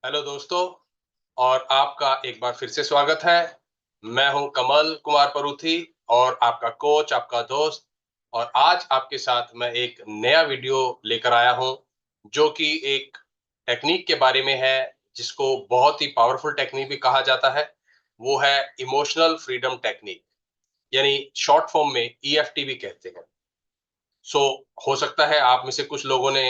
Hello दोस्तों। और आपका एक बार फिर से स्वागत है। मैं हूं कमल कुमार परूथी और आपका कोच, आपका दोस्त। और आज आपके साथ मैं एक नया वीडियो लेकर आया हूं जो कि एक टेक्निक के बारे में है, जिसको बहुत ही पावरफुल टेक्निक भी कहा जाता है। वो है इमोशनल फ्रीडम टेक्निक, यानी शॉर्ट फॉर्म में ईएफटी भी कहते हैं। सो हो सकता है आप में से कुछ लोगों ने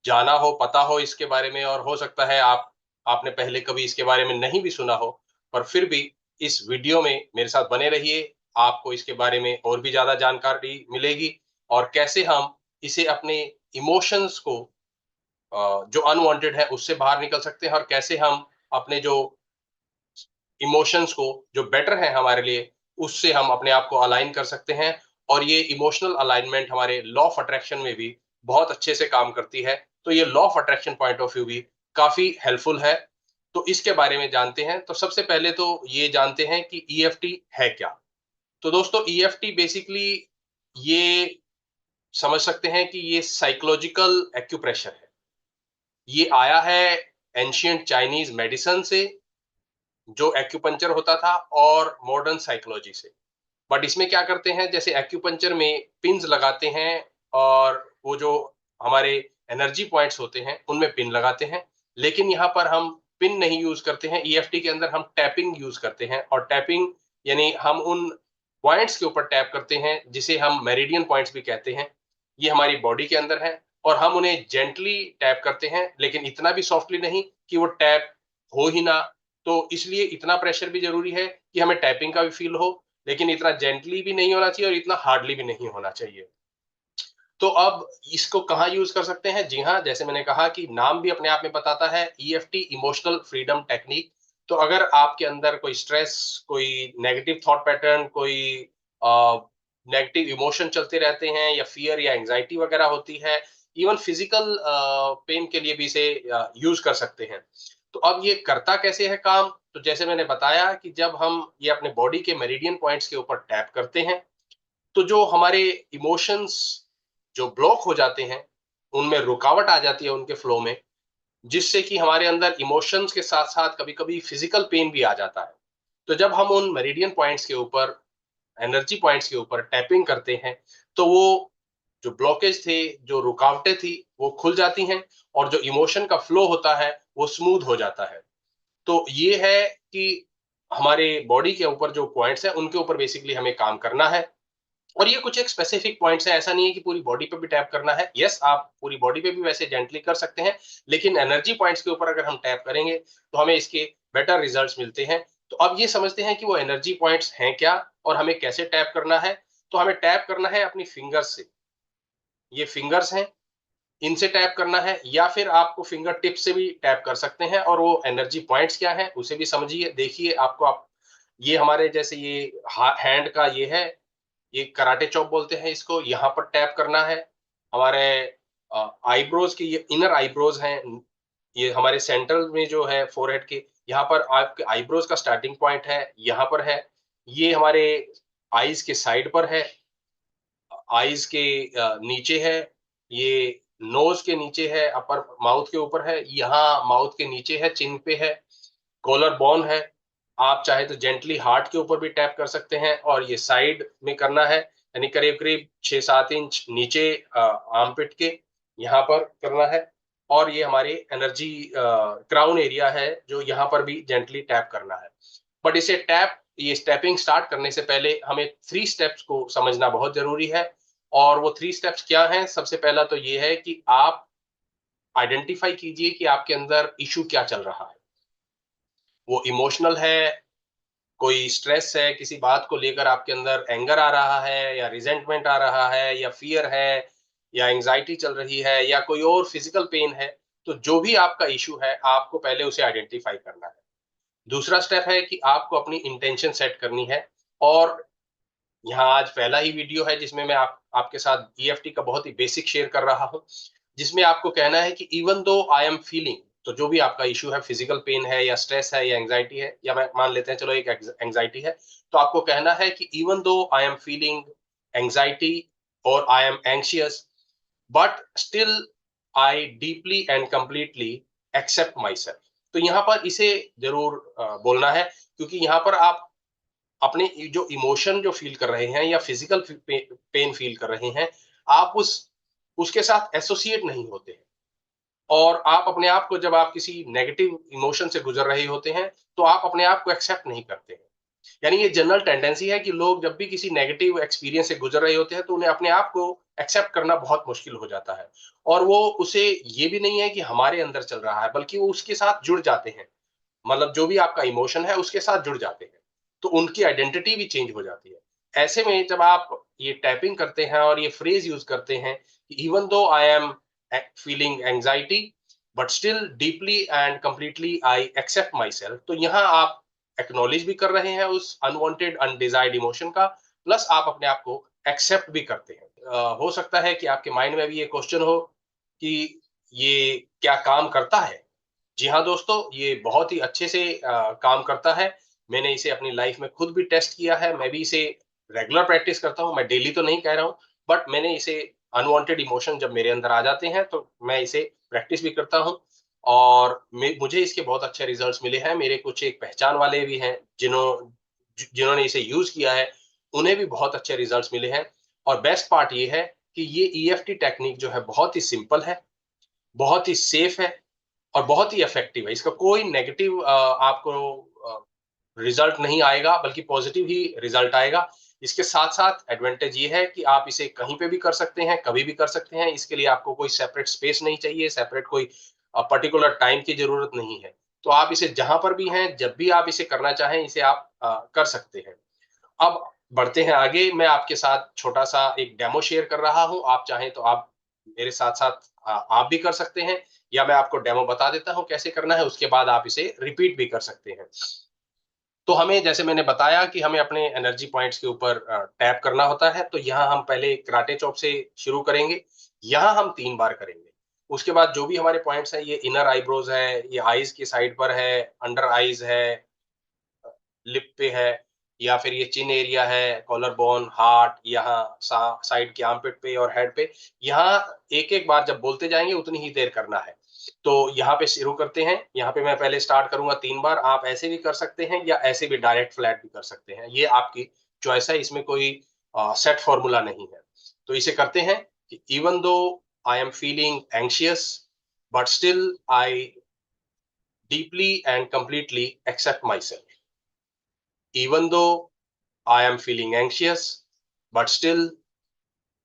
जाना हो, पता हो इसके बारे में, और हो सकता है आपने पहले कभी इसके बारे में नहीं भी सुना हो। पर फिर भी इस वीडियो में मेरे साथ बने रहिए, आपको इसके बारे में और भी ज़्यादा जानकारी मिलेगी। और कैसे हम इसे अपने इमोशंस को जो अनवांटेड है उससे बाहर निकल सकते हैं, और कैसे हम अपने जो इमोशंस को जो बेटर है हमारे लिए, उससे हम अपने आप को अलाइन कर सकते हैं। और ये इमोशनल अलाइनमेंट हमारे लॉ ऑफ अट्रैक्शन में भी बहुत अच्छे से काम करती है। तो ये law of attraction point of view भी काफी हेल्पफुल है। तो इसके बारे में जानते हैं। तो सबसे पहले तो ये जानते हैं कि ईएफटी है क्या। तो दोस्तों, ईएफटी बेसिकली ये समझ सकते हैं कि ये साइकोलॉजिकल एक्यूप्रेशर है। ये आया है एंशियंट चाइनीज मेडिसिन से, जो एक्यूपंक्चर होता था, और मॉडर्न साइकोलॉजी से। बट इसमें क्या करते हैं, जैसे एक्यूपंक्चर में पिन्स लगाते हैं, और वो जो हमारे एनर्जी पॉइंट्स होते हैं उनमें पिन लगाते हैं। लेकिन यहाँ पर हम पिन नहीं यूज करते हैं, ईएफटी के अंदर हम टैपिंग यूज करते हैं। और टैपिंग यानी हम उन पॉइंट्स के ऊपर टैप करते हैं जिसे हम मेरिडियन पॉइंट्स भी कहते हैं। ये हमारी बॉडी के अंदर है, और हम उन्हें जेंटली टैप करते हैं, लेकिन इतना भी सॉफ्टली नहीं कि वो टैप हो ही ना। तो इसलिए इतना प्रेशर भी जरूरी है कि हमें टैपिंग का भी फील हो, लेकिन इतना जेंटली भी नहीं होना चाहिए और इतना हार्डली भी नहीं होना चाहिए। तो अब इसको कहाँ यूज कर सकते हैं? जी हाँ, जैसे मैंने कहा कि नाम भी अपने आप में बताता है, ईएफटी इमोशनल फ्रीडम टेक्निक। तो अगर आपके अंदर कोई स्ट्रेस, कोई नेगेटिव थॉट पैटर्न, कोई नेगेटिव इमोशन चलते रहते हैं, या फियर या एंजाइटी वगैरह होती है, इवन फिजिकल पेन के लिए भी इसे यूज कर सकते हैं। तो अब ये करता कैसे है काम? तो जैसे मैंने बताया कि जब हम ये अपने बॉडी के मेरिडियन पॉइंट्स के ऊपर टैप करते हैं, तो जो हमारे इमोशंस जो ब्लॉक हो जाते हैं, उनमें रुकावट आ जाती है उनके फ्लो में, जिससे कि हमारे अंदर इमोशंस के साथ साथ कभी कभी फिजिकल पेन भी आ जाता है। तो जब हम उन मेरिडियन पॉइंट्स के ऊपर, एनर्जी पॉइंट्स के ऊपर टैपिंग करते हैं, तो वो जो ब्लॉकेज थे, जो रुकावटें थी, वो खुल जाती हैं, और जो इमोशन का फ्लो होता है वो स्मूथ हो जाता है। तो ये है कि हमारे बॉडी के ऊपर जो पॉइंट्स हैं उनके ऊपर बेसिकली हमें काम करना है। और ये कुछ एक स्पेसिफिक पॉइंट्स है, ऐसा नहीं है कि पूरी बॉडी पे भी टैप करना है। यस, आप पूरी बॉडी पे भी वैसे जेंटली कर सकते हैं, लेकिन एनर्जी पॉइंट्स के ऊपर अगर हम टैप करेंगे तो हमें इसके बेटर रिजल्ट्स मिलते हैं। तो अब ये समझते हैं कि वो एनर्जी पॉइंट्स हैं क्या, और हमें कैसे टैप करना है। तो हमें टैप करना है अपनी फिंगर्स से। ये फिंगर्स हैं, इनसे टैप करना है, या फिर आपको फिंगर टिप से भी टैप कर सकते हैं। और वो एनर्जी पॉइंट्स क्या है उसे भी समझिए, देखिए आपको। आप ये हमारे जैसे ये हैंड का ये है, ये कराटे चॉप बोलते हैं इसको, यहाँ पर टैप करना है। हमारे आईब्रोज की ये इनर आईब्रोज हैं, ये हमारे सेंटर में जो है फोरहेड के, यहाँ पर आपके आईब्रोज का स्टार्टिंग पॉइंट है, यहाँ पर है। ये हमारे आईज के साइड पर है, आईज के नीचे है, ये नोज के नीचे है, अपर माउथ के ऊपर है, यहाँ माउथ के नीचे है, चिन पे है, कॉलर बोन है। आप चाहे तो जेंटली हार्ट के ऊपर भी टैप कर सकते हैं, और ये साइड में करना है, यानी करीब करीब 6-7 इंच नीचे आर्मपिट के यहाँ पर करना है। और ये हमारी एनर्जी क्राउन एरिया है, जो यहाँ पर भी जेंटली टैप करना है। बट इसे टैप ये स्टेपिंग स्टार्ट करने से पहले हमें 3 स्टेप्स को समझना बहुत जरूरी है। और वो 3 स्टेप्स क्या हैं? सबसे पहला तो ये है कि आप आइडेंटिफाई कीजिए कि आपके अंदर इशू क्या चल रहा है। वो इमोशनल है, कोई स्ट्रेस है, किसी बात को लेकर आपके अंदर एंगर आ रहा है, या रिजेंटमेंट आ रहा है, या फियर है, या एंजाइटी चल रही है, या कोई और फिजिकल पेन है। तो जो भी आपका इशू है, आपको पहले उसे आइडेंटिफाई करना है। दूसरा स्टेप है कि आपको अपनी इंटेंशन सेट करनी है। और यहाँ आज पहला ही वीडियो है जिसमें मैं आपके साथ ईएफटी का बहुत ही बेसिक शेयर कर रहा हूँ, जिसमें आपको कहना है कि even though I am feeling, तो जो भी आपका इशू है, फिजिकल पेन है, या स्ट्रेस है, या एंजाइटी है, या मैं मान लेते हैं चलो एक एंजाइटी है, तो आपको कहना है कि even though I am feeling anxiety और I am anxious, but still I deeply and completely accept myself. तो यहाँ पर इसे जरूर बोलना है, क्योंकि यहाँ पर आप अपने जो इमोशन जो फील कर रहे हैं या फिजिकल पेन फील कर रहे हैं, आप उसके साथ एसोसिएट नहीं होते हैं। और आप अपने आप को, जब आप किसी नेगेटिव इमोशन से गुजर रहे होते हैं, तो आप अपने आप को एक्सेप्ट नहीं करते हैं। यानी ये जनरल टेंडेंसी है कि लोग जब भी किसी नेगेटिव एक्सपीरियंस से गुजर रहे होते हैं, तो उन्हें अपने आप को एक्सेप्ट करना बहुत मुश्किल हो जाता है। और वो उसे ये भी नहीं है कि हमारे अंदर चल रहा है, बल्कि वो उसके साथ जुड़ जाते हैं। मतलब जो भी आपका इमोशन है उसके साथ जुड़ जाते हैं, तो उनकी आइडेंटिटी भी चेंज हो जाती है। ऐसे में जब आप ये टैपिंग करते हैं और ये फ्रेज यूज करते हैं, even though I am feeling anxiety but still deeply and completely I accept myself, तो यहाँ आप एक्नॉलेज भी कर रहे हैं उस अनवांटेड अनडिजायर्ड इमोशन का, प्लस आप अपने आप को एक्सेप्ट भी करते हैं। हो सकता है कि आपके माइंड में भी ये क्वेश्चन हो कि ये क्या काम करता है। जी हाँ दोस्तों, ये बहुत ही अच्छे से काम करता है। मैंने इसे अपनी लाइफ में खुद भी टेस्ट किया है। मैं भी इसे रेगुलर प्रैक्टिस करता हूँ। मैं डेली तो नहीं कह रहा हूँ, बट मैंने इसे अनवांटेड इमोशन जब मेरे अंदर आ जाते हैं, तो मैं इसे प्रैक्टिस भी करता हूँ। और मुझे इसके बहुत अच्छे रिजल्ट्स मिले हैं। मेरे कुछ एक पहचान वाले भी हैं जिन्होंने इसे यूज किया है, उन्हें भी बहुत अच्छे रिजल्ट्स मिले हैं। और बेस्ट पार्ट ये है कि ये ईएफटी टेक्निक जो है बहुत ही सिंपल है, बहुत ही सेफ है और बहुत ही इफेक्टिव है। इसका कोई नेगेटिव आपको रिजल्ट नहीं आएगा, बल्कि पॉजिटिव ही रिजल्ट आएगा। इसके साथ साथ एडवांटेज ये है कि आप इसे कहीं पे भी कर सकते हैं, कभी भी कर सकते हैं। इसके लिए आपको कोई सेपरेट स्पेस नहीं चाहिए, सेपरेट कोई पर्टिकुलर टाइम की जरूरत नहीं है। तो आप इसे जहां पर भी हैं, जब भी आप इसे करना चाहें, इसे आप कर सकते हैं। अब बढ़ते हैं आगे। मैं आपके साथ छोटा सा एक डेमो शेयर कर रहा हूं। आप चाहें तो आप मेरे साथ साथ आप भी कर सकते हैं, या मैं आपको डेमो बता देता हूं कैसे करना है, उसके बाद आप इसे रिपीट भी कर सकते हैं। तो हमें, जैसे मैंने बताया कि हमें अपने एनर्जी पॉइंट्स के ऊपर टैप करना होता है, तो यहाँ हम पहले कराटे चॉप से शुरू करेंगे। यहाँ हम 3 बार करेंगे। उसके बाद जो भी हमारे पॉइंट्स हैं, ये इनर आईब्रोज है, ये आईज की साइड पर है, अंडर आईज है, लिप पे है, या फिर ये चिन एरिया है, कॉलर बोन, हार्ट, यहाँ साइड के आर्मपिट पे और हेड पे। यहाँ एक एक बार जब बोलते जाएंगे उतनी ही देर करना है। तो यहाँ पे शुरू करते हैं। यहाँ पे मैं पहले स्टार्ट करूंगा 3 बार। आप ऐसे भी कर सकते हैं या ऐसे भी डायरेक्ट फ्लैट भी कर सकते हैं, ये आपकी चॉइस है। इसमें कोई सेट फॉर्मूला नहीं है। तो इसे करते हैं कि even though I am feeling anxious but still I deeply and completely accept myself. Even though I am feeling anxious, but still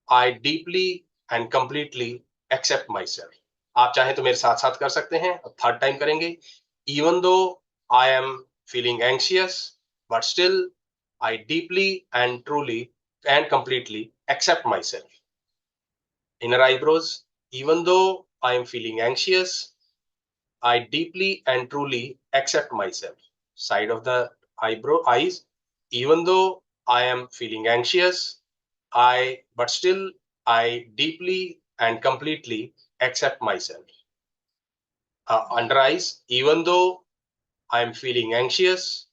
I deeply and completely accept myself. आप चाहें तो मेरे साथ साथ कर सकते हैं। अब थर्ड टाइम करेंगे। Even though I am feeling anxious, but still I deeply and truly and completely accept myself. Inner eyebrows. Even though I am feeling anxious, I deeply and truly accept myself. Side of the eyes. Even though I am feeling anxious, but still I deeply and completely accept myself. Under eyes. Even though I am feeling anxious,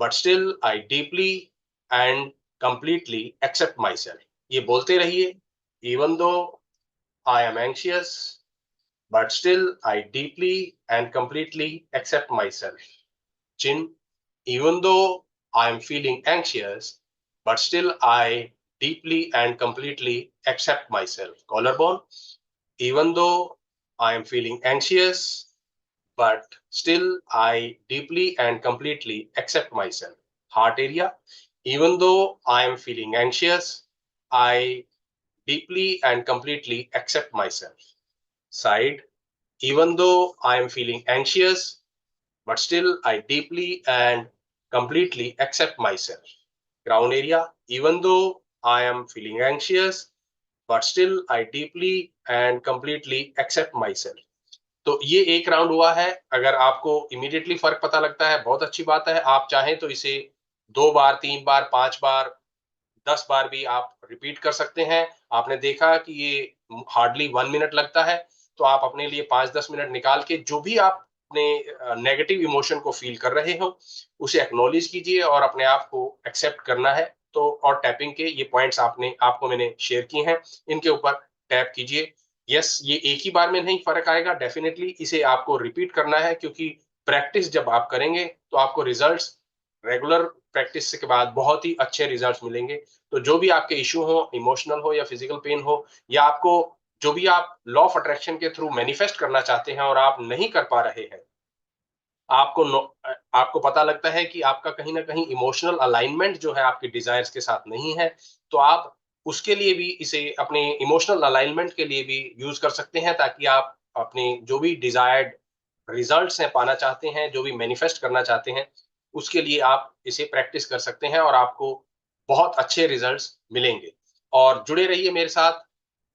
but still I deeply and completely accept myself. ये बोलते रहिए। Even though I am anxious, but still I deeply and completely accept myself. Chin. Even though I am feeling anxious, but still I deeply and completely accept myself. Collarbone. Even though I am feeling anxious, but still I deeply and completely accept myself. Heart area. Even though I am feeling anxious, I deeply and completely accept myself. Side. Even though I am feeling anxious, but still I deeply and completely accept myself. Crown area. Even though I am feeling anxious, but still I deeply and completely accept myself. तो ये एक round हुआ है। अगर आपको immediately फर्क पता लगता है, बहुत अच्छी बात है। आप चाहें तो इसे 2 बार, 3 बार, 5 बार, 10 बार भी आप रिपीट कर सकते हैं। आपने देखा कि ये हार्डली 1 मिनट लगता है। तो आप अपने लिए 5-10 मिनट निकाल के जो भी आप अपने नेगेटिव इमोशन को फील कर रहे हो, उसे एक्नॉलेज कीजिए और अपने आप को एक्सेप्ट करना है। तो और टैपिंग के ये पॉइंट्स आपको मैंने शेयर किए हैं, इनके ऊपर टैप कीजिए। यस, ये एक ही बार में नहीं फर्क आएगा। डेफिनेटली इसे आपको रिपीट करना है, क्योंकि प्रैक्टिस जब आप करेंगे तो आपको रिजल्ट्स रेगुलर प्रैक्टिस के बाद बहुत ही अच्छे रिजल्ट्स मिलेंगे। तो जो भी आपके इश्यू हो, इमोशनल हो या फिजिकल पेन हो, या आपको जो भी आप लॉ ऑफ अट्रैक्शन के थ्रू मैनिफेस्ट करना चाहते हैं और आप नहीं कर पा रहे हैं, आपको पता लगता है कि आपका कहीं ना कहीं इमोशनल अलाइनमेंट जो है आपके डिजायर्स के साथ नहीं है, तो आप उसके लिए भी इसे अपने इमोशनल अलाइनमेंट के लिए भी यूज कर सकते हैं, ताकि आप अपने जो भी डिजायर्ड रिजल्ट्स हैं पाना चाहते हैं, जो भी मैनिफेस्ट करना चाहते हैं, उसके लिए आप इसे प्रैक्टिस कर सकते हैं और आपको बहुत अच्छे रिजल्ट्स मिलेंगे। और जुड़े रहिए मेरे साथ।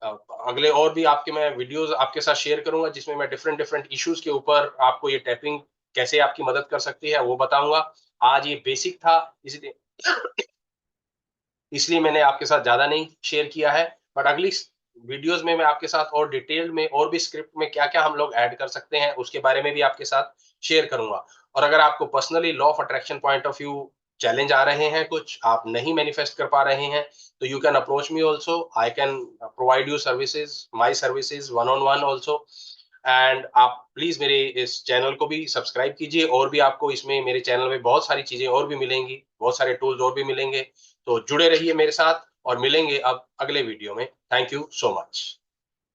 अ, अगले और भी आपके मैं वीडियोस आपके साथ शेयर करूंगा, जिसमें मैं डिफरेंट डिफरेंट इश्यूज के ऊपर आपको ये टैपिंग कैसे आपकी मदद कर सकती है वो बताऊंगा। आज ये बेसिक था, इसलिए इसलिए मैंने आपके साथ ज्यादा नहीं शेयर किया है। बट अगली वीडियोस में मैं आपके साथ और डिटेल में और भी स्क्रिप्ट में क्या क्या हम लोग ऐड कर सकते हैं उसके बारे में भी आपके साथ शेयर करूंगा। और अगर आपको personally law of attraction point of view challenge आ रहे हैं, कुछ आप नहीं मैनिफेस्ट कर पा रहे हैं, तो you can approach me also. I can provide you services, my services one on one also. And आप प्लीज मेरे इस चैनल को भी सब्सक्राइब कीजिए, और भी आपको इसमें मेरे चैनल में बहुत सारी चीजें और भी मिलेंगी, बहुत सारे टूल्स और भी मिलेंगे। तो जुड़े रहिए मेरे साथ और मिलेंगे अब अगले वीडियो में। Thank you so much.